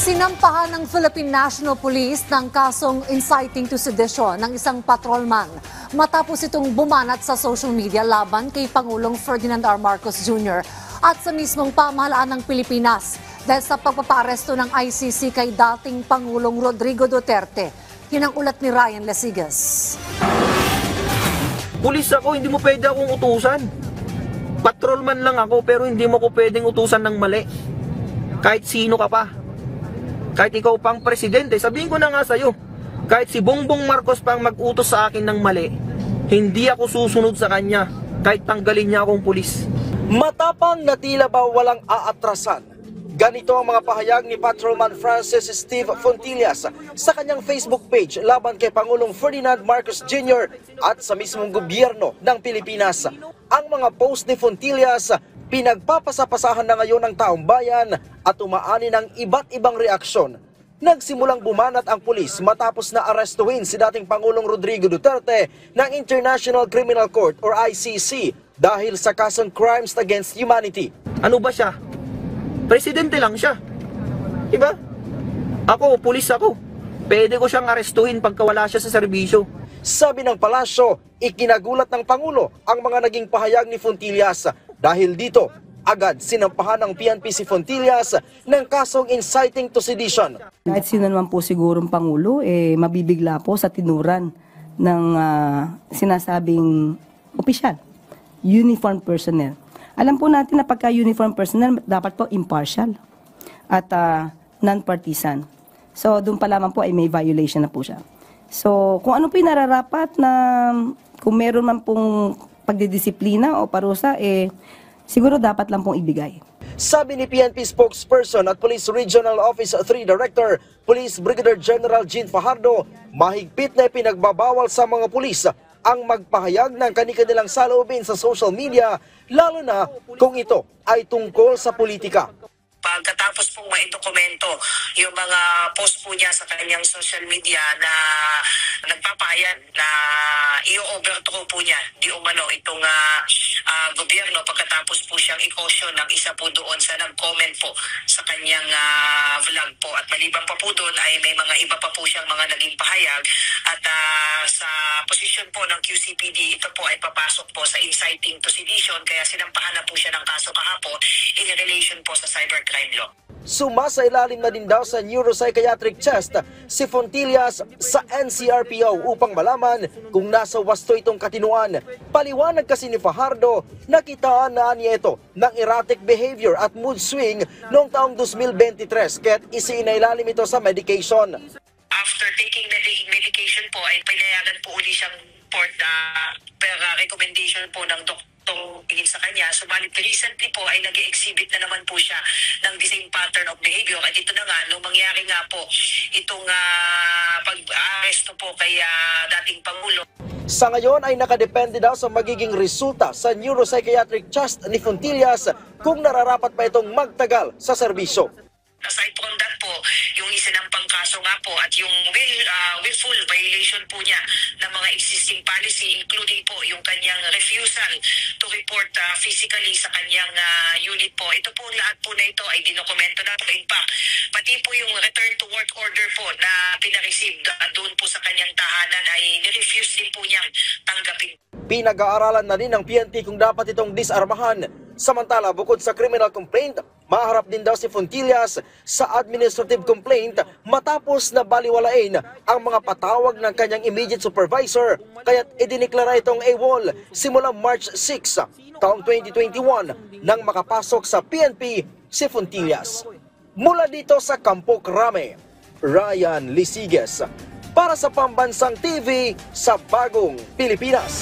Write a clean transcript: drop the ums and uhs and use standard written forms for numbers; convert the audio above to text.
Sinampahan ng Philippine National Police ng kasong inciting to sedition ng isang patrolman matapos itong bumanat sa social media laban kay Pangulong Ferdinand R. Marcos Jr. at sa mismong pamahalaan ng Pilipinas dahil sa pagpaparesto ng ICC kay dating Pangulong Rodrigo Duterte. Yan ang ulat ni Ryan Lesigas. Pulis ako, hindi mo pwede akong utusan. Patrolman lang ako pero hindi mo ko pwedeng utusan ng mali. Kahit sino ka pa. Kahit ikaw pang presidente, sabihin ko na nga sa'yo, kahit si Bongbong Marcos pang mag-utos sa akin ng mali, hindi ako susunod sa kanya, kahit tanggalin niya akong pulis. Matapang na tila ba walang aatrasan. Ganito ang mga pahayag ni Patrolman Francis Steve Fontillas sa kanyang Facebook page laban kay Pangulong Ferdinand Marcos Jr. at sa mismong gobyerno ng Pilipinas. Ang mga post ni Fontillas pinagpapasapasahan na ngayon ng taong bayan at umaani ng iba't ibang reaksyon. Nagsimulang bumanat ang pulis matapos na arestuhin si dating Pangulong Rodrigo Duterte ng International Criminal Court or ICC dahil sa kasong crimes against humanity. Ano ba siya? Presidente lang siya. Diba? Ako, pulis ako. Pwede ko siyang arestuhin pagka wala siya sa serbisyo. Sabi ng palasyo, ikinagulat ng Pangulo ang mga naging pahayag ni Fontillas. Dahil dito, agad sinampahan ng PNP si Fontillas ng kasong inciting to sedition. Kahit sino naman po sigurong Pangulo, mabibigla po sa tinuran ng sinasabing opisyal, uniform personnel. Alam po natin na pagka-uniform personnel, dapat po impartial at non-partisan. So, doon pa lamang po ay may violation na po siya. So, kung ano po yung nararapat na kung meron man pong pagdidisiplina o parusa, siguro dapat lang pong ibigay. Sabi ni PNP spokesperson at Police Regional Office 3 Director, Police Brigadier General Jean Fajardo, mahigpit na pinagbabawal sa mga pulis ang magpahayag ng kani-kanilang saloobin sa social media, lalo na kung ito ay tungkol sa politika. Pagkatapos pong maidokumento yung mga post po niya sa kanyang social media na nagpapahayag na i-overthrow po niya di umano itong gobyerno, pagkatapos po siyang i-caution ng isa po doon sa nag-comment po sa kanyang vlog po. At maliban pa po doon ay may mga iba pa po siyang mga naging pahayag at sa posisyon po ng QCPD, ito po ay papasok po sa inciting to sedition, kaya sinampahan na po siya ng kaso kahapon in relation po sa cybercrime law. Sumasailalim na din daw sa neuropsychiatric test si Fontillas sa NCRPO upang malaman kung nasa wasto itong katinuan. Paliwanag kasi ni Fajardo, nakitaan na niya ito ng erratic behavior at mood swing noong taong 2023 kaya't isinailalim ito sa medication. After taking medication po ay pinayagan po uli siyang port per recommendation po ng doktor tingin sa kanya. Subalit recently po ay nag-exhibit na naman po siya ng the same pattern of behavior. At ito na nga, nung mangyari nga po itong pag-aresto po kay dating Pangulo. Sa ngayon ay nakadepende daw sa magiging resulta sa neuropsychiatric test ni Fontillas kung nararapat pa itong magtagal sa serbisyo. Aside from that po, yung isinampang kaso nga po at yung willful violation po niya ng mga existing policy, including po yung kanyang refusal to report physically sa kanyang unit po. Ito po, lahat po na ito ay dinokumento na po. In fact, pati po yung return to work order po na pinareceive doon po sa kanyang tahanan ay nirefuse din po niyang tanggapin. Pinag-aaralan na din ng PNP kung dapat itong disarmahan. Samantala, bukod sa criminal complaint, maharap din daw si Fontillas sa administrative complaint matapos na baliwalain ang mga patawag ng kanyang immediate supervisor, kaya't idiniklara itong AWOL simula March 6, taong 2021 nang makapasok sa PNP si Fontillas. Mula dito sa Campo Crame, Ryan Lesigas para sa Pambansang TV sa Bagong Pilipinas.